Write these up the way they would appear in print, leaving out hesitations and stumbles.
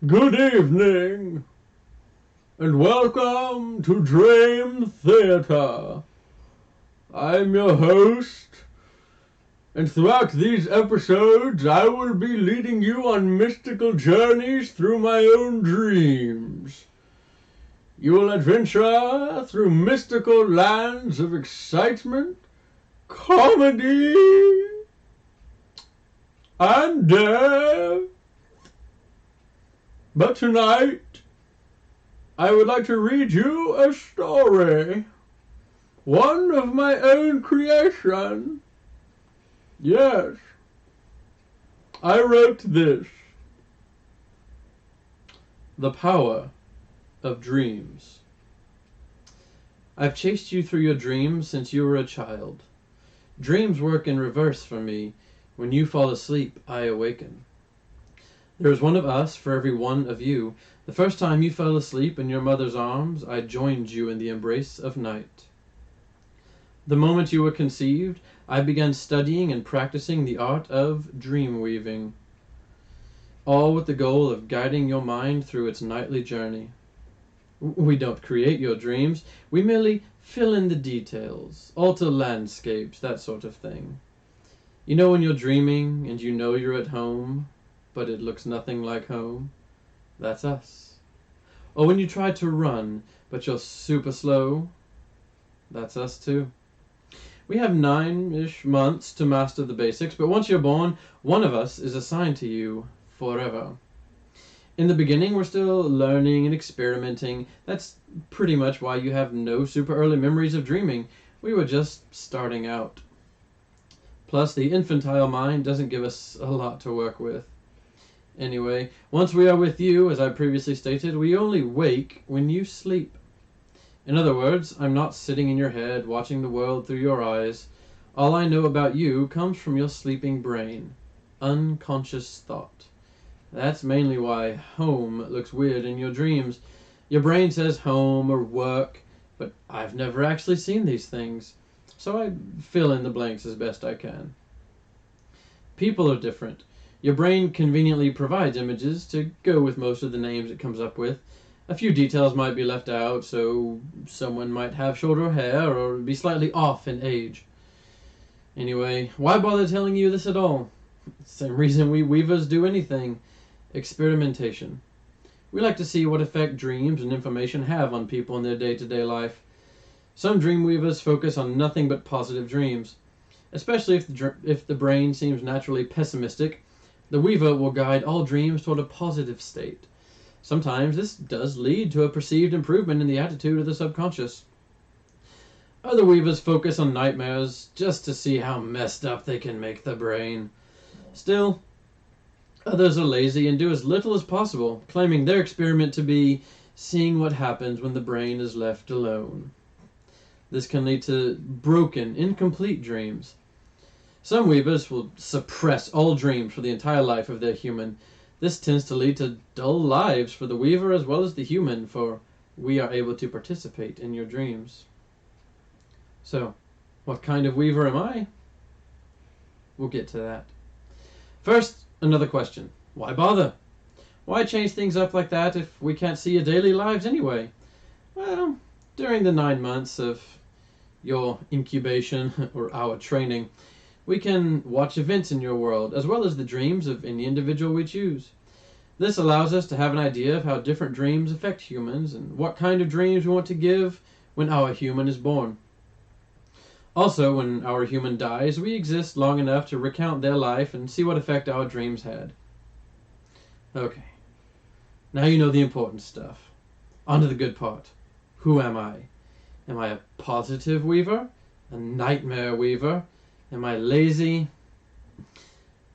Good evening, and welcome to Dream Theater. I'm your host, and throughout these episodes, I will be leading you on mystical journeys through my own dreams. You will adventure through mystical lands of excitement, comedy, and death. But tonight, I would like to read you a story. One of my own creation. Yes, I wrote this. The Power of Dreams. I've chased you through your dreams since you were a child. Dreams work in reverse for me. When you fall asleep, I awaken. There is one of us for every one of you. The first time you fell asleep in your mother's arms, I joined you in the embrace of night. The moment you were conceived, I began studying and practicing the art of dream weaving, all with the goal of guiding your mind through its nightly journey. We don't create your dreams, we merely fill in the details, alter landscapes, that sort of thing. You know when you're dreaming and you know you're at home, but it looks nothing like home? That's us. Or when you try to run, but you're super slow? That's us too. We have 9-ish months to master the basics, but once you're born, one of us is assigned to you forever. In the beginning, we're still learning and experimenting. That's pretty much why you have no super early memories of dreaming. We were just starting out. Plus, the infantile mind doesn't give us a lot to work with. Anyway, once we are with you, as I previously stated, we only wake when you sleep. In other words, I'm not sitting in your head watching the world through your eyes. All I know about you comes from your sleeping brain. Unconscious thought. That's mainly why home looks weird in your dreams. Your brain says home or work, but I've never actually seen these things, so I fill in the blanks as best I can. People are different. Your brain conveniently provides images to go with most of the names it comes up with. A few details might be left out, so someone might have shorter hair or be slightly off in age. Anyway, why bother telling you this at all? Same reason we weavers do anything. Experimentation. We like to see what effect dreams and information have on people in their day-to-day life. Some dream weavers focus on nothing but positive dreams. Especially if the brain seems naturally pessimistic, the weaver will guide all dreams toward a positive state. Sometimes this does lead to a perceived improvement in the attitude of the subconscious. Other weavers focus on nightmares just to see how messed up they can make the brain. Still, others are lazy and do as little as possible, claiming their experiment to be seeing what happens when the brain is left alone. This can lead to broken, incomplete dreams. Some weavers will suppress all dreams for the entire life of their human. This tends to lead to dull lives for the weaver as well as the human, for we are able to participate in your dreams. So, what kind of weaver am I? We'll get to that. First, another question. Why bother? Why change things up like that if we can't see your daily lives anyway? Well, during the 9 months of your incubation or our training, we can watch events in your world, as well as the dreams of any individual we choose. This allows us to have an idea of how different dreams affect humans and what kind of dreams we want to give when our human is born. Also, when our human dies, we exist long enough to recount their life and see what effect our dreams had. Okay, now you know the important stuff. On to the good part. Who am I? Am I a positive weaver? A nightmare weaver? Am I lazy?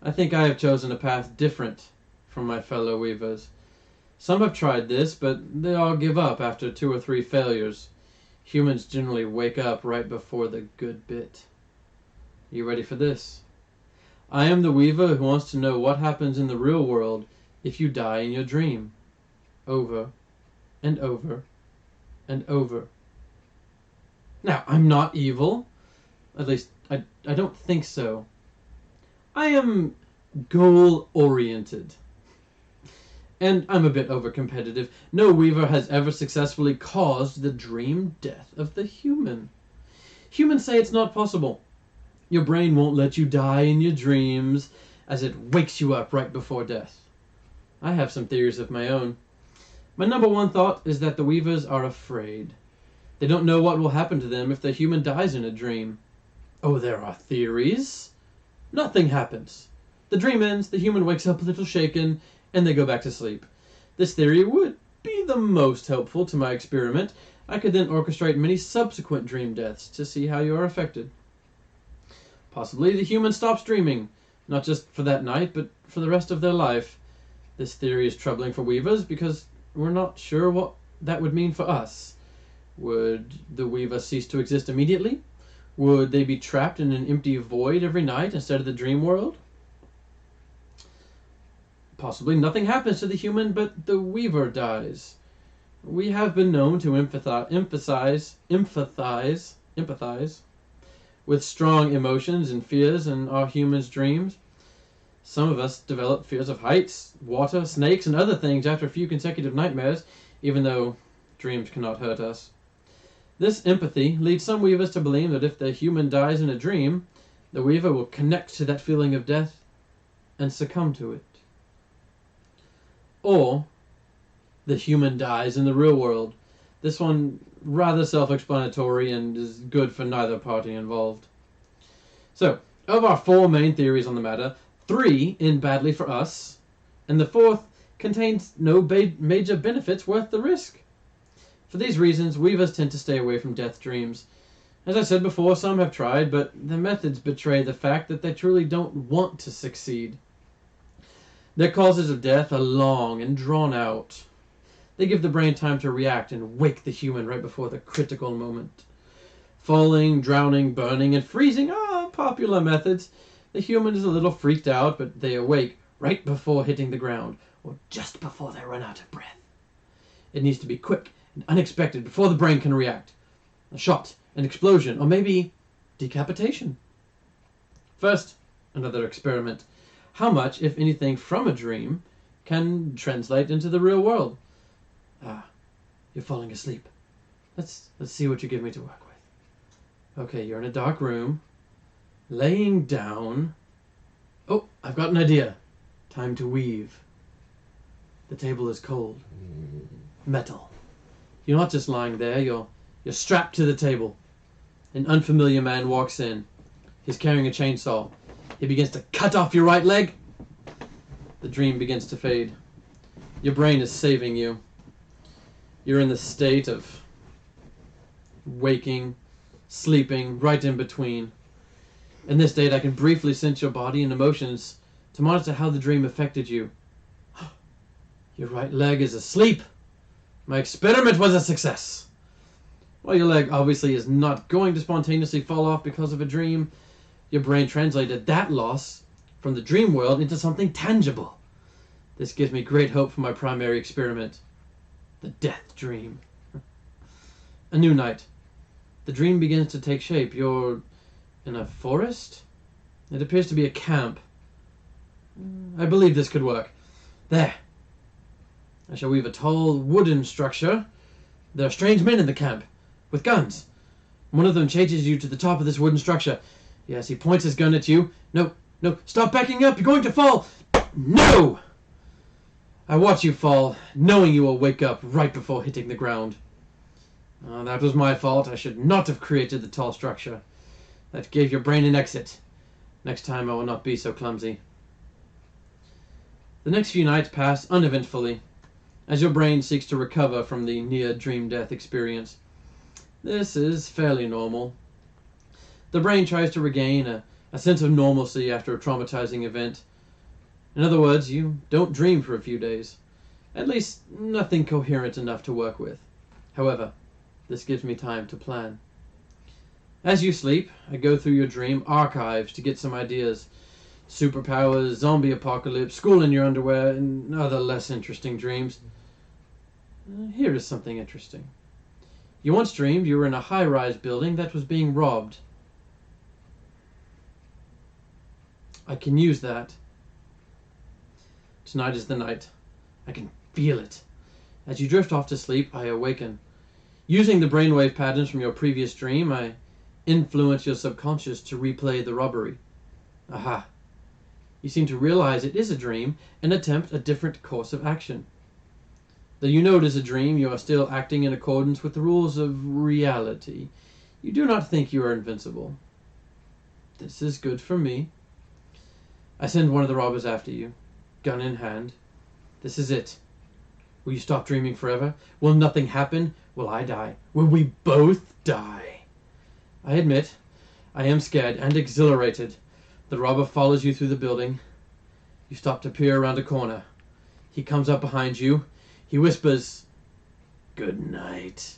I think I have chosen a path different from my fellow weavers. Some have tried this, but they all give up after 2 or 3 failures. Humans generally wake up right before the good bit. You ready for this? I am the weaver who wants to know what happens in the real world if you die in your dream. Over and over and over. Now, I'm not evil. At least, I don't think so. I am goal-oriented. And I'm a bit over-competitive. No weaver has ever successfully caused the dream death of the human. Humans say it's not possible. Your brain won't let you die in your dreams, as it wakes you up right before death. I have some theories of my own. My number one thought is that the weavers are afraid. They don't know what will happen to them if the human dies in a dream. Oh, there are theories. Nothing happens. The dream ends, the human wakes up a little shaken, and they go back to sleep. This theory would be the most helpful to my experiment. I could then orchestrate many subsequent dream deaths to see how you are affected. Possibly the human stops dreaming, not just for that night, but for the rest of their life. This theory is troubling for weavers because we're not sure what that would mean for us. Would the weaver cease to exist immediately? Would they be trapped in an empty void every night instead of the dream world? Possibly nothing happens to the human, but the weaver dies. We have been known to empathize with strong emotions and fears in our humans' dreams. Some of us develop fears of heights, water, snakes, and other things after a few consecutive nightmares, even though dreams cannot hurt us. This empathy leads some weavers to believe that if the human dies in a dream, the weaver will connect to that feeling of death and succumb to it. Or the human dies in the real world. This one rather self-explanatory and is good for neither party involved. So, of our four main theories on the matter, 3 end badly for us, and the 4th contains no major benefits worth the risk. For these reasons, weavers tend to stay away from death dreams. As I said before, some have tried, but the methods betray the fact that they truly don't want to succeed. Their causes of death are long and drawn out. They give the brain time to react and wake the human right before the critical moment. Falling, drowning, burning, and freezing are popular methods. The human is a little freaked out, but they awake right before hitting the ground, or just before they run out of breath. It needs to be quick and unexpected before the brain can react. A shot, an explosion, or maybe decapitation. First, another experiment. How much, if anything, from a dream can translate into the real world? You're falling asleep. Let's see what you give me to work with. Okay, you're in a dark room, laying down. Oh, I've got an idea. Time to weave. The table is cold. Metal. You're not just lying there, you're strapped to the table. An unfamiliar man walks in. He's carrying a chainsaw. He begins to cut off your right leg. The dream begins to fade. Your brain is saving you. You're in the state of waking, sleeping, right in between. In this state, I can briefly sense your body and emotions to monitor how the dream affected you. Your right leg is asleep. My experiment was a success. While your leg obviously is not going to spontaneously fall off because of a dream, your brain translated that loss from the dream world into something tangible. This gives me great hope for my primary experiment, the death dream. A new night. The dream begins to take shape. You're in a forest? It appears to be a camp. I believe this could work. There. I shall weave a tall wooden structure. There are strange men in the camp, with guns. One of them chases you to the top of this wooden structure. Yes, he points his gun at you. No, stop backing up, you're going to fall. No! I watch you fall, knowing you will wake up right before hitting the ground. That was my fault. I should not have created the tall structure. That gave your brain an exit. Next time I will not be so clumsy. The next few nights pass uneventfully, as your brain seeks to recover from the near dream death experience. This is fairly normal. The brain tries to regain a sense of normalcy after a traumatizing event. In other words, you don't dream for a few days. At least, nothing coherent enough to work with. However, this gives me time to plan. As you sleep, I go through your dream archives to get some ideas. Superpowers, zombie apocalypse, school in your underwear, and other less interesting dreams. Here is something interesting. You once dreamed you were in a high-rise building that was being robbed. I can use that. Tonight is the night. I can feel it. As you drift off to sleep, I awaken. Using the brainwave patterns from your previous dream, I influence your subconscious to replay the robbery. Aha. You seem to realize it is a dream and attempt a different course of action. Though you know it is a dream, you are still acting in accordance with the rules of reality. You do not think you are invincible. This is good for me. I send one of the robbers after you, gun in hand. This is it. Will you stop dreaming forever? Will nothing happen? Will I die? Will we both die? I admit, I am scared and exhilarated. The robber follows you through the building. You stop to peer around a corner. He comes up behind you. He whispers, "Good night,"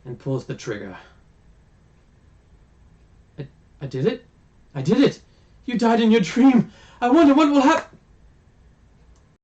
and pulls the trigger. I did it? I did it! You died in your dream! I wonder what will happen!